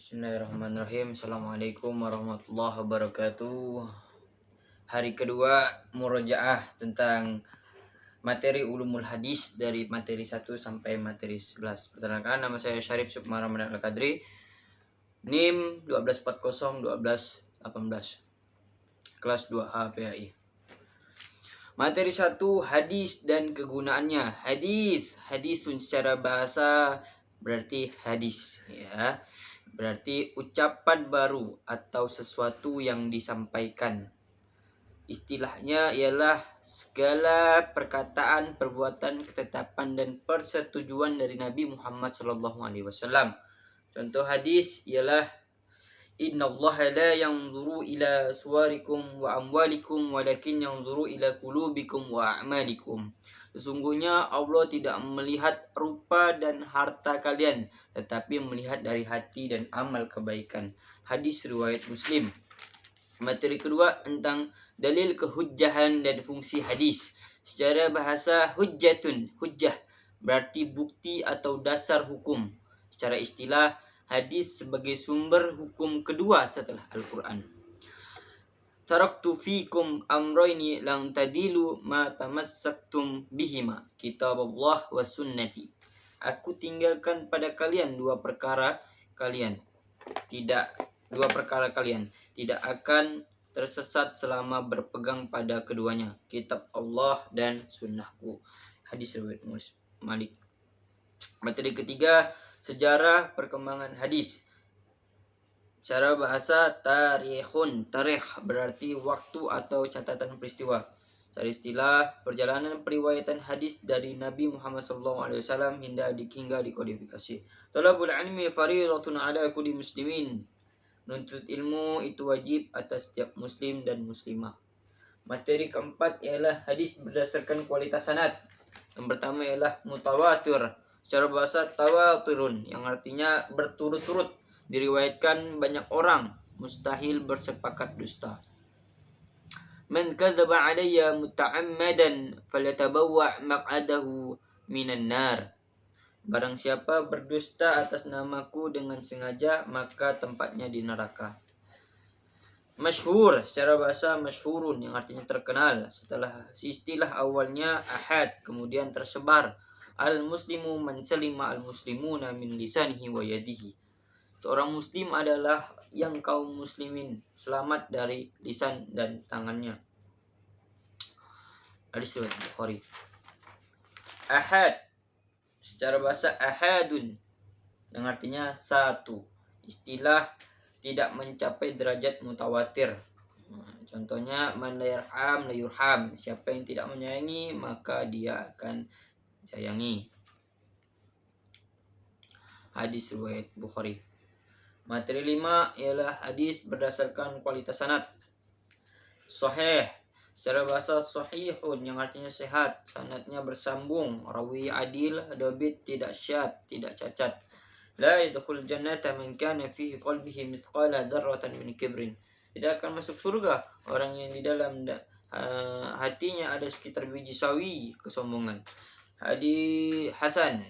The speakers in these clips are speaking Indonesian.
Bismillahirrahmanirrahim. Assalamualaikum warahmatullahi wabarakatuh. Hari kedua murojaah tentang materi ulumul hadis dari materi 1 sampai materi 11. Perkenalkan, nama saya Syarif Sukma Ramadan Al-Qadri, NIM 12401218, kelas 2A PAI. Materi 1, hadis dan kegunaannya. Hadisun secara bahasa berarti hadis, ya. Berarti ucapan baru atau sesuatu yang disampaikan. Istilahnya ialah segala perkataan, perbuatan, ketetapan dan persetujuan dari Nabi Muhammad SAW. Contoh hadis ialah Innallaha la yanzuru ila suwarikum wa amwalikum walakin yanzuru ila qulubikum wa a'malikum. Sesungguhnya Allah tidak melihat rupa dan harta kalian, tetapi melihat dari hati dan amal kebaikan. Hadis riwayat Muslim. Materi kedua tentang dalil kehujjahan dan fungsi hadis. Secara bahasa hujjah berarti bukti atau dasar hukum. Secara istilah, hadis sebagai sumber hukum kedua setelah Al-Quran. Taraktu fikum amroini lang tadilu ma tamassaktum bihima, kitab Allah wa sunnati. Aku tinggalkan pada kalian dua perkara kalian tidak akan tersesat selama berpegang pada keduanya, kitab Allah dan sunnahku. Hadis riwayat Malik. Materi ketiga, sejarah perkembangan hadis. Secara bahasa tarikh berarti waktu atau catatan peristiwa. Secara istilah, perjalanan periwayatan hadis dari Nabi Muhammad SAW hingga dikodifikasi. Talabul ilmi fariidatun ala kulli muslimin. Menuntut ilmu itu wajib atas setiap muslim dan muslimah. Materi keempat ialah hadis berdasarkan kualitas sanad. Yang pertama ialah mutawatir. Secara bahasa tawaturun, yang artinya berturut-turut, diriwayatkan banyak orang, mustahil bersepakat dusta. Man kadzaba alayya muta'ammadan falyatabawwa maq'adahu minan nar. Barang siapa berdusta atas namaku dengan sengaja, maka tempatnya di neraka. Masyhur, secara bahasa masyhurun, yang artinya terkenal. Setelah istilah awalnya ahad, kemudian tersebar. Al-muslimu man salima al-muslimuna min lisanihi wa yadihi. Seorang muslim adalah yang kaum muslimin selamat dari lisan dan tangannya. Hadis riwayat Bukhari. Ahad, secara bahasa ahadun, yang artinya satu. Istilah tidak mencapai derajat mutawatir. Contohnya man la yarham la yurham. Siapa yang tidak menyayangi maka dia akan sayangi. Hadis riwayat Bukhari. Materi 5 ialah hadis berdasarkan kualitas sanad. Sahih, secara bahasa sahihun, yang artinya sehat, sanadnya bersambung, rawi adil, dhabit, tidak syadz, tidak cacat. La yadkhul jannata man kana fihi qalbihi mithqala dzarratin min kibrin. Tidak akan masuk surga orang yang di dalam hatinya ada sekitar biji sawi kesombongan. Hadis hasan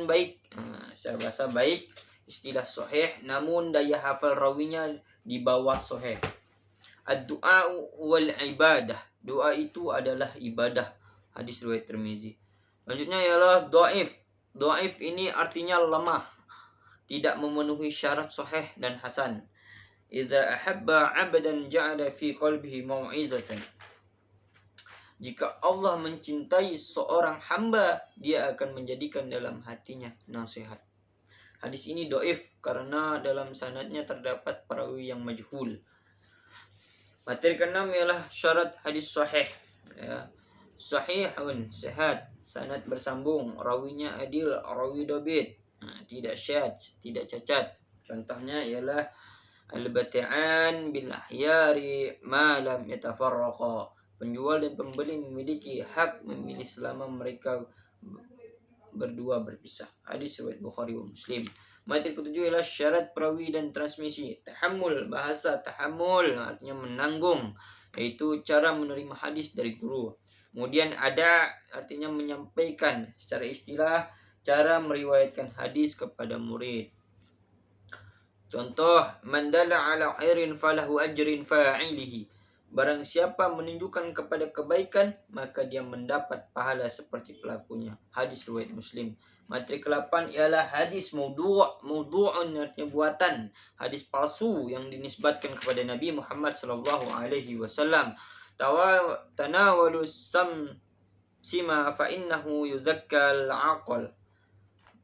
baik, secara bahasa baik. Istilah sahih namun daya hafal rawinya di bawah sahih. Ad-du'a wal ibadah, doa itu adalah ibadah. Hadis riwayat Tirmizi. Selanjutnya ialah dhaif. Dhaif ini artinya lemah, tidak memenuhi syarat sahih dan hasan. Idza ahabba 'abdan ja'ala fi qalbihi mau'izatan. Jika Allah mencintai seorang hamba, dia akan menjadikan dalam hatinya nasihat. Hadis ini dhaif karena dalam sanadnya terdapat perawi yang majhul. Materi ke-6 ialah syarat hadis sahih. Ya. Sahihun, sehat, sanad bersambung, rawinya adil, rawi dhabit, tidak syadz, tidak cacat. Contohnya ialah al-bati'an bil ahyari ma lam yatafarraqa. Penjual dan pembeli memiliki hak memilih selama mereka berdua berpisah. Hadis riwayat Bukhari wa Muslim. Materi ke-7 ialah syarat perawi dan transmisi. Tahammul, bahasa tahammul artinya menanggung, yaitu cara menerima hadis dari guru. Kemudian ada artinya menyampaikan, secara istilah cara meriwayatkan hadis kepada murid. Contoh, man dalla ala khairin falahu ajrin fa'ilihi. Barang siapa menunjukkan kepada kebaikan, maka dia mendapat pahala seperti pelakunya. Hadis riwayat Muslim. Materi ke-8 ialah hadis maudhu'un, artinya buatan, hadis palsu yang dinisbatkan kepada Nabi Muhammad sallallahu alaihi wasallam. Tanawalus sima fa innahu yuzakkal aqal.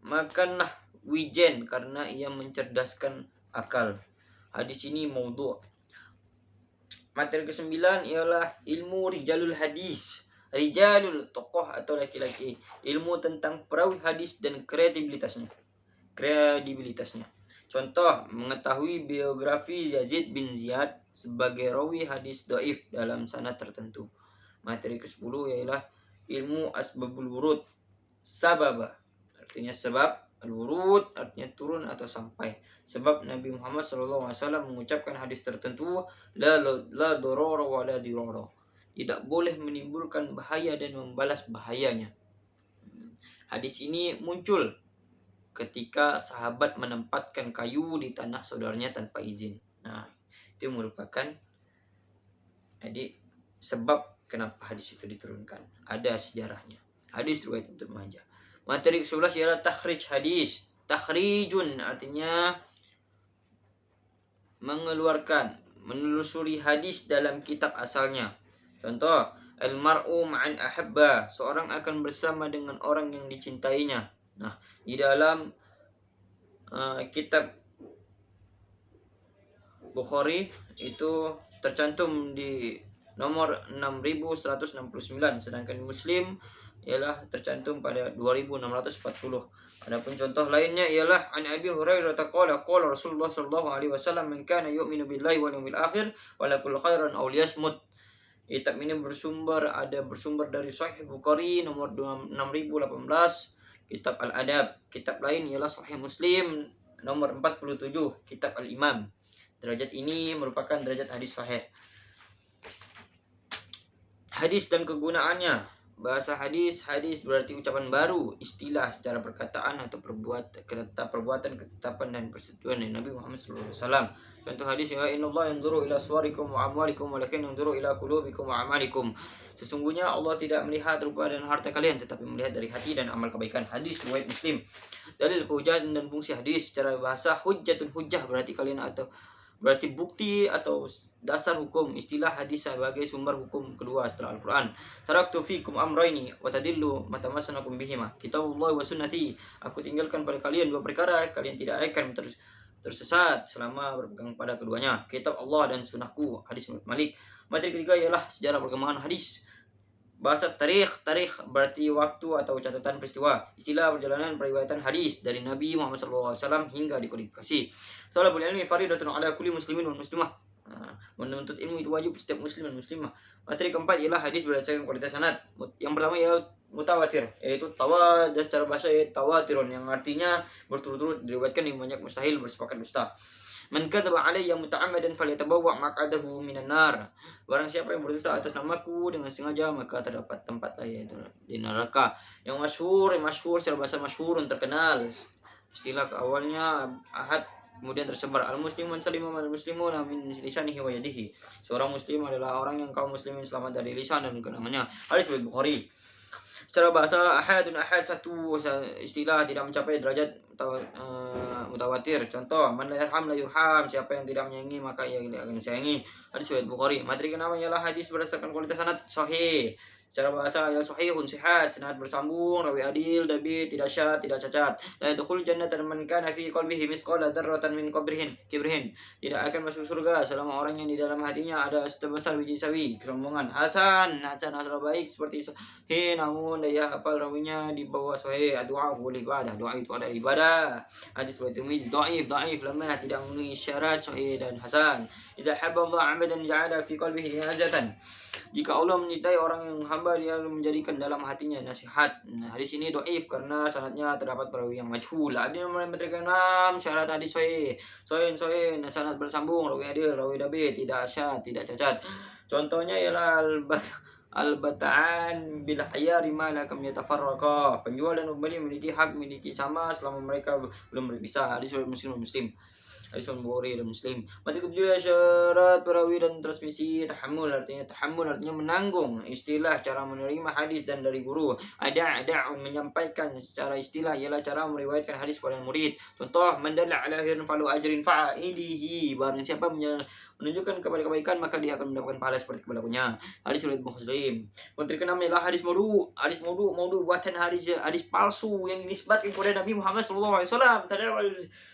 Makanlah wijen karena ia mencerdaskan akal. Hadis ini maudhu'. Materi ke-9 ialah ilmu rijalul hadis. Rijalul, tokoh atau laki-laki. Ilmu tentang perawi hadis dan kredibilitasnya. Contoh, mengetahui biografi Yazid bin Ziyad sebagai rawi hadis dhaif dalam sanad tertentu. Materi ke-10 ialah ilmu asbabul wurud. Sababa, artinya sebab. Al-wurud artinya turun atau sampai. Sebab Nabi Muhammad SAW mengucapkan hadis tertentu, la dororo wa la diroro. Tidak boleh menimbulkan bahaya dan membalas bahayanya. Hadis ini muncul ketika sahabat menempatkan kayu di tanah saudaranya tanpa izin. Nah, itu merupakan sebab kenapa hadis itu diturunkan. Ada sejarahnya. Hadis riwayat Ibnu Majah. Materi ke-11 ialah takhrij hadis. Takhrijun artinya mengeluarkan, menelusuri hadis dalam kitab asalnya. Contoh, al-mar'u ma'an ahabba, seorang akan bersama dengan orang yang dicintainya. Nah, di dalam kitab Bukhari itu tercantum di nomor 6169, sedangkan Muslim ialah tercantum pada 2640. Adapun contoh lainnya ialah an Abi Hurairah qala Rasulullah sallallahu alaihi wasallam, man kana yu'minu billahi wal yawmil akhir wa laqul khairan aw liyasmut. Kitab ini bersumber dari Sahih Bukhari nomor 6018, kitab Al-Adab. Kitab lain ialah Sahih Muslim nomor 47, kitab Al-Imam. Derajat ini merupakan derajat hadis sahih. Hadis dan kegunaannya. Bahasa hadis berarti ucapan baru, istilah secara perkataan atau perbuatan, ketetapan dan persetujuan dari Nabi Muhammad SAW. Contoh hadis ya, innallaha yanzuru ila suwarikum wa amwalikum walakin yanzuru ila qulubikum wa amalikum. Sesungguhnya Allah tidak melihat rupa dan harta kalian, tetapi melihat dari hati dan amal kebaikan. Hadis riwayat Muslim. Dalil kehujjatan dan fungsi hadis secara bahasa, hujjatun hujjah berarti bukti atau dasar hukum. Istilah hadis sebagai sumber hukum kedua setelah Al-Quran. Taraktu fikum amrayni wa tadillu matamasanakum bihima, kitabullah wa sunnati. Aku tinggalkan pada kalian dua perkara, kalian tidak akan tersesat selama berpegang pada keduanya, kitab Allah dan sunnahku. Hadis Malik. Materi ketiga ialah sejarah perkembangan hadis. Bahasa tarikh berarti waktu atau catatan peristiwa. Istilah perjalanan periwayatan hadis dari Nabi Muhammad SAW hingga dikodifikasi. Talabul ilmi faridatun ala kulli muslimin wal muslimah. Menuntut ilmu itu wajib setiap muslim dan muslimah. Materi keempat ialah hadis berdasarkan kualitas sanad. Yang pertama ialah mutawatir, yaitu secara bahasa tawatirun, yang artinya berturut-turut diriwayatkan yang banyak mustahil bersepakat dusta. Man kadzaba alayya muta'ammadan falyatabawwa maq'adahu minan nar. Barang siapa yang berdusta atas namaku dengan sengaja, maka terdapat tempat yaitu di neraka. Yang masyhur secara bahasa masyhurun, terkenal. Istilah awalnya ahad, kemudian tersebar. Al-muslimun salima al-muslimuna min lisanihi wa yadihi. Seorang muslim adalah orang yang kaum muslimin selamat dari lisan dan tangannya. Hadis riwayat Bukhari. Secara bahasa ahad satu istilah tidak mencapai derajat mutawatir. Contoh, man la yarham la yurham, siapa yang tidak menyayangi maka ia akan disayangi. Hadis riwayat Bukhari. Materi ke-6 ialah hadis berdasarkan kualitas sanad sahih. Secara bahasa ialah sahihun, sehat, sanad bersambung, rawi adil, dabit, tidak syad, tidak cacat. La yadkhulul jannata man kana fi qalbihi mithqala dzarratin min kibrin. Tidak akan masuk surga selama orang yang di dalam hatinya ada sebesar biji sawi kesombongan. Hasan asal baik seperti sahih, namun daya hafal rawinya di bawah sahih. Doa boleh ibadah, doa itu ada ibadah. Hadis riwayat Tirmidzi. Dhaif lemah, tidak memenuhi syarat sahih dan hasan. Idza habba Allah 'abdan ja'ala fi qalbihi hajatan. Jika Allah menyintai orang yang hamba, dia menjadikan dalam hatinya nasihat. Hadis ini dhaif karena sanadnya terdapat perawi yang majhul. Ada yang menyebutkan 6 syarat hadis sahih, sanad bersambung, rawi adil, rawi dabit, tidak syad, tidak cacat. Contohnya ialah al-bata'an bil khiyari ma la kam yatafarraqa. Penjual dan pembeli memiliki hak miliki sama selama mereka belum berpisah. Hadis riwayat Muslim. Hadis Bukhari dan Muslim. Materi ketujuh syarat perawi dan transmisi. Tahammul artinya menanggung. Istilah cara menerima hadis dan dari guru. Ada menyampaikan secara istilah ialah cara meriwayatkan hadis kepada murid. Contoh, mandalla ala khairin falu ajrin fa'ilihi. Barang siapa menunjukkan kepada kebaikan maka dia akan mendapatkan pahala seperti pelakunya. Hadis riwayat Muslim. Menteri keenam ialah hadis maudu. Hadis maudu buatan hadis palsu yang dinisbatkan kepada Nabi Muhammad SAW.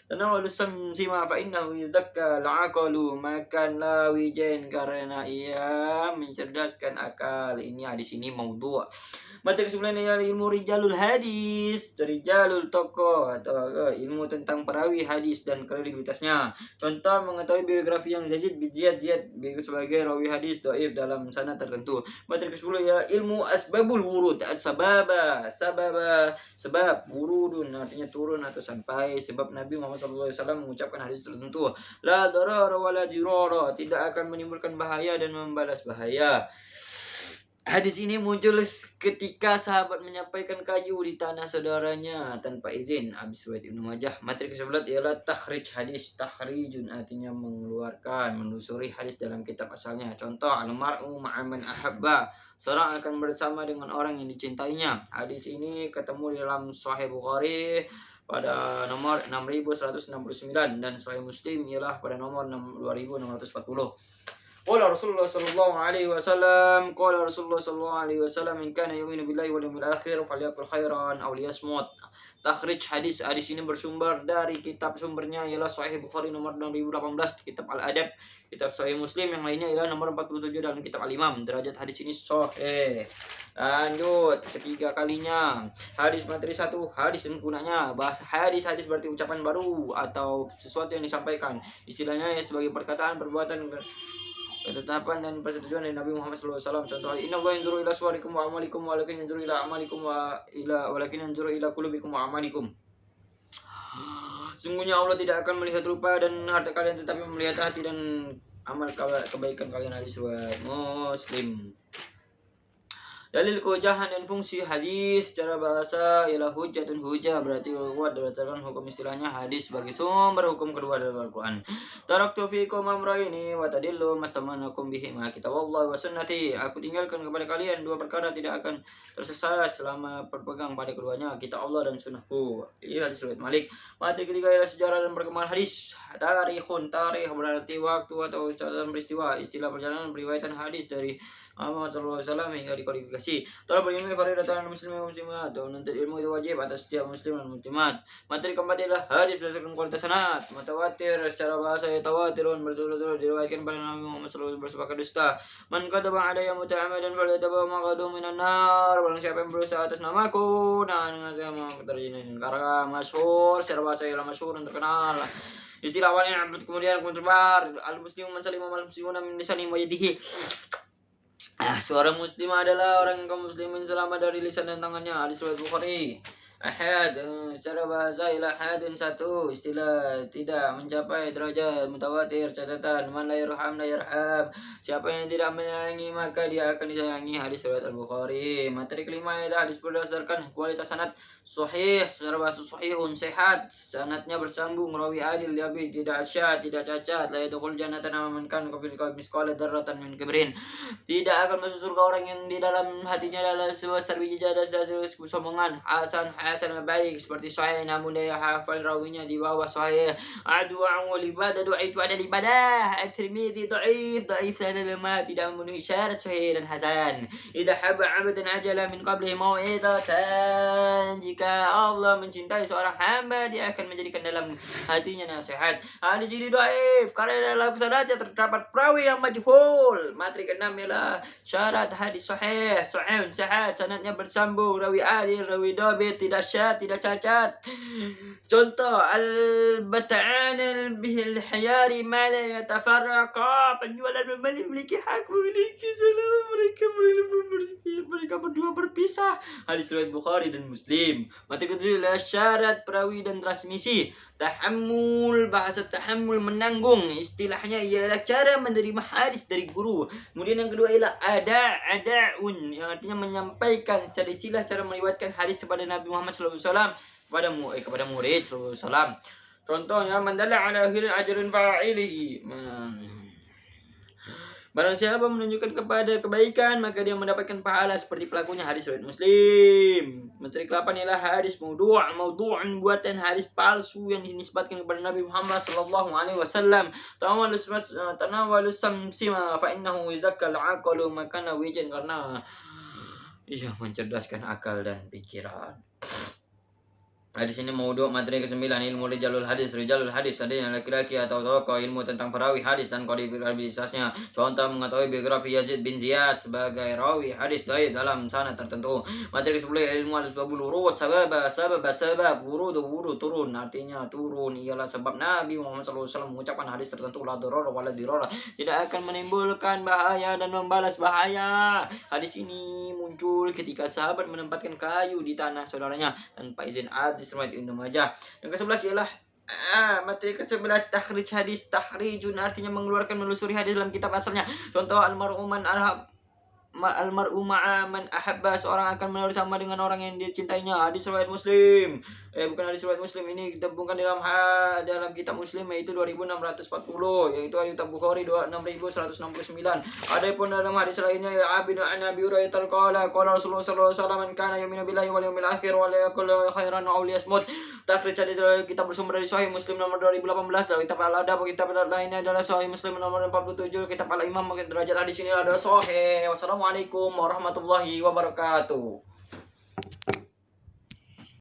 Tanawalus samsi ma fa innahu yuzakka al-aqalu, makan lawijen karena ia mencerdaskan akal. Ini hadis ini maudhu'. Materi ke-9 ialah ilmu rijalul hadis, rijalul tokoh atau ilmu tentang perawi hadis dan kredibilitasnya. Contoh, mengetahui biografi yang Yazid bin Ziyad sebagai rawi hadis dhaif dalam sanad tertentu. Materi ke-10 ialah ilmu asbabul wurud, sebab wurudun artinya turun atau sampai, sebab Nabi Muhammad SAW mengucapkan hadis tertentu. La darara wa la dirara, tidak akan menimbulkan bahaya dan membalas bahaya. Hadis ini muncul ketika sahabat menyampaikan kayu di tanah saudaranya tanpa izin. Habis riwayat Ibnu Majah. Materi ke-11 ialah takhrij hadis. Takhrijun artinya mengeluarkan, menelusuri hadis dalam kitab asalnya. Contoh, al-mar'u ma'aman ahabba. Seorang akan bersama dengan orang yang dicintainya. Hadis ini ketemu dalam Sahih Bukhari pada nomor 6169 dan Sahih Muslim ialah pada nomor 2640. Qala Rasulullah sallallahu alaihi wasallam in kana yu'minu billahi wal yawmil akhir falyaqul khairan aw liyasmut. Takhrij hadis ini bersumber dari kitab sumbernya ialah Sahih Bukhari nomor 6018, kitab Al-Adab, kitab Sahih Muslim yang lainnya ialah nomor 47 dalam kitab Al-Imam. Derajat hadis ini sahih. Lanjut, ketiga kalinya hadis materi 1, hadis dan gunanya. Bahas hadis berarti ucapan baru atau sesuatu yang disampaikan. Istilahnya sebagai perkataan, perbuatan, ketetapan dan persetujuan dari Nabi Muhammad SAW. Contoh, inna Allah yanzuru ila suwarikum wa amalikum walakin yanzuru ila amalikum walakin yanzuru ila qulubikum wa amalikum. Sungguhnya Allah tidak akan melihat rupa dan harta kalian, tetapi melihat hati dan amal kebaikan kalian. Hadis riwayat Muslim. Dalil kehujahan dan fungsi hadis secara bahasa ialah hujjatun, hujjah berarti kuat berdasarkan hukum istilahnya hadis sebagai sumber hukum kedua dalam Al-Quran. Taraktu fikum amrayni wa tadillu mastamanakum bihima kitabullah wa sunnati. Aku tinggalkan kepada kalian dua perkara tidak akan tersesat selama berpegang pada keduanya, kitab Allah dan sunnahku. Ini hadis riwayat Malik. Materi ketiga ialah sejarah dan perkembangan hadis. Tarikh berarti waktu atau catatan peristiwa. Istilah perjalanan periwayatan hadis dari Muhammad SAW hingga dikodifikasi. Tolong berilmu faridatan muslimin wa muslimat. Menuntut ilmu itu wajib atas setiap muslim dan muslimat. Materi keempat adalah hadis berdasarkan kualitas sanad. Mutawatir secara bahasa tawatirun, berturut-turut diriwayatkan pada Nabi Muhammad SAW bersepakat dusta. Man kadzaba alayya muta'ammidan falyatabawa maq'adahu minan nar. Barang siapa yang berusaha atas namaku dengan sama terjinin. Karena masyhur secara bahasa ialah masyhur dan terkenal. Istilah awalnya kemudian tersebar. Al-muslimu man salima al-muslimuna min lisanihi wa yadihi. Seorang muslim adalah orang yang kaum muslimin selamat dari lisan dan tangannya. Hadis riwayat Bukhari. Ahad secara bahasa ialah ahadun satu, istilah tidak mencapai derajat mutawatir, catatan man la yarham la yarham. Siapa yang tidak menyayangi maka dia akan disayangi. Hadis riwayat Al-Bukhari. Materi kelima adalah hadis berdasarkan kualitas sanad. Sahih secara bahasa sahihun, sehat, sanadnya bersambung, rawi adil, yabi, tidak syad, tidak cacat. La yadkhul jannata man kana fi qalbi misqala dzarratan min kibrin. Tidak akan masuk surga orang yang di dalam hatinya adalah sebesar biji jadah kesombongan. Hasan baik seperti sahih namun daya hafal rawinya di bawah sahih. Adu'a wal ibadah, doa itu ada ibadah. At-Tirmidzi dhaif sana lemah, tidak memenuhi syarat sahih dan hasan. Idza habba 'abdan ajala min qablihi mau'izatan. Jika Allah mencintai seorang hamba, dia akan menjadikan dalam hatinya nasihat. Hadis ini dhaif karena dalam sanadnya terdapat perawi yang majhul. Materi ke-6 ialah syarat hadis sahih, sahihun sehat, sanadnya bersambung, rawi adil, rawi dhabit, tidak syad, tidak cacat. Contoh, al-bata'an bihil hayari ma la yatafarraqa. Penjual dan pembeli memiliki hak memiliki selama mereka berdua berpisah. Hadis riwayat Bukhari dan Muslim. Materi kedua adalah syarat perawi dan transmisi. Tahammul, bahasa tahammul menanggung. Istilahnya ialah cara menerima hadis dari guru. Kemudian yang kedua ialah ada'un yang artinya menyampaikan secara istilah cara meriwayatkan hadis kepada Nabi Muhammad SAW kepada murid SAW. Contohnya man dalla ala khairin ajrin fa'ilihi. Barang siapa menunjukkan kepada kebaikan, maka dia mendapatkan pahala seperti pelakunya. Hadis riwayat Muslim. Materi ke-8 ialah hadis maudhu'un buatan, hadis palsu yang dinisbatkan kepada Nabi Muhammad sallallahu alaihi wasallam. Tanawalus samsima fa innahu yudzakkal aqalu makana wijan, karena ia mencerdaskan akal dan pikiran. Hadis ini maudhu'. Materi ke-9 ilmu rijalul hadis. Rijalul hadis ada yang laki-laki atau tokoh, ilmu tentang perawi hadis dan kualitasnya. Contoh mengetahui biografi Yazid bin Ziyad sebagai rawi hadis dhaif dalam sanad tertentu. Materi ke-10 ilmu al-asbabul wurud. Sabab wurud turun, artinya turun ialah sebab Nabi Muhammad SAW mengucapkan hadis tertentu la darara wala dirara, tidak akan menimbulkan bahaya dan membalas bahaya. Hadis ini muncul ketika sahabat menempatkan kayu di tanah saudaranya tanpa izin abdi. Riwayat Ibnu Majah. Yang ke-11 ialah materi ke-11 takhrij hadis. Tahrijun artinya mengeluarkan, menelusuri hadis dalam kitab asalnya. Contoh almar'u ma'a man ahabba, seorang akan bersama dengan orang yang dia cintainya. Hadis riwayat Muslim. Bukan hadis riwayat Muslim, ini ditemukan dalam kitab Muslim, yaitu 2640, yaitu kitab Bukhari 6169. Adapun dalam hadis lainnya Abi Hurairah qala Rasulullah sallallahu alaihi wasallam, man kana yu'minu billahi wal yawmil akhir wa la yaqul khairan aw liyasmut. Takhrij hadis kita bersumber dari Sahih Muslim nomor 2018, dari kitab Al-Adab. Kitab lainnya adalah Sahih Muslim nomor 47, kitab Al-Imam. Derajat hadis ini adalah sahih. Wassalamualaikum warahmatullahi wabarakatuh.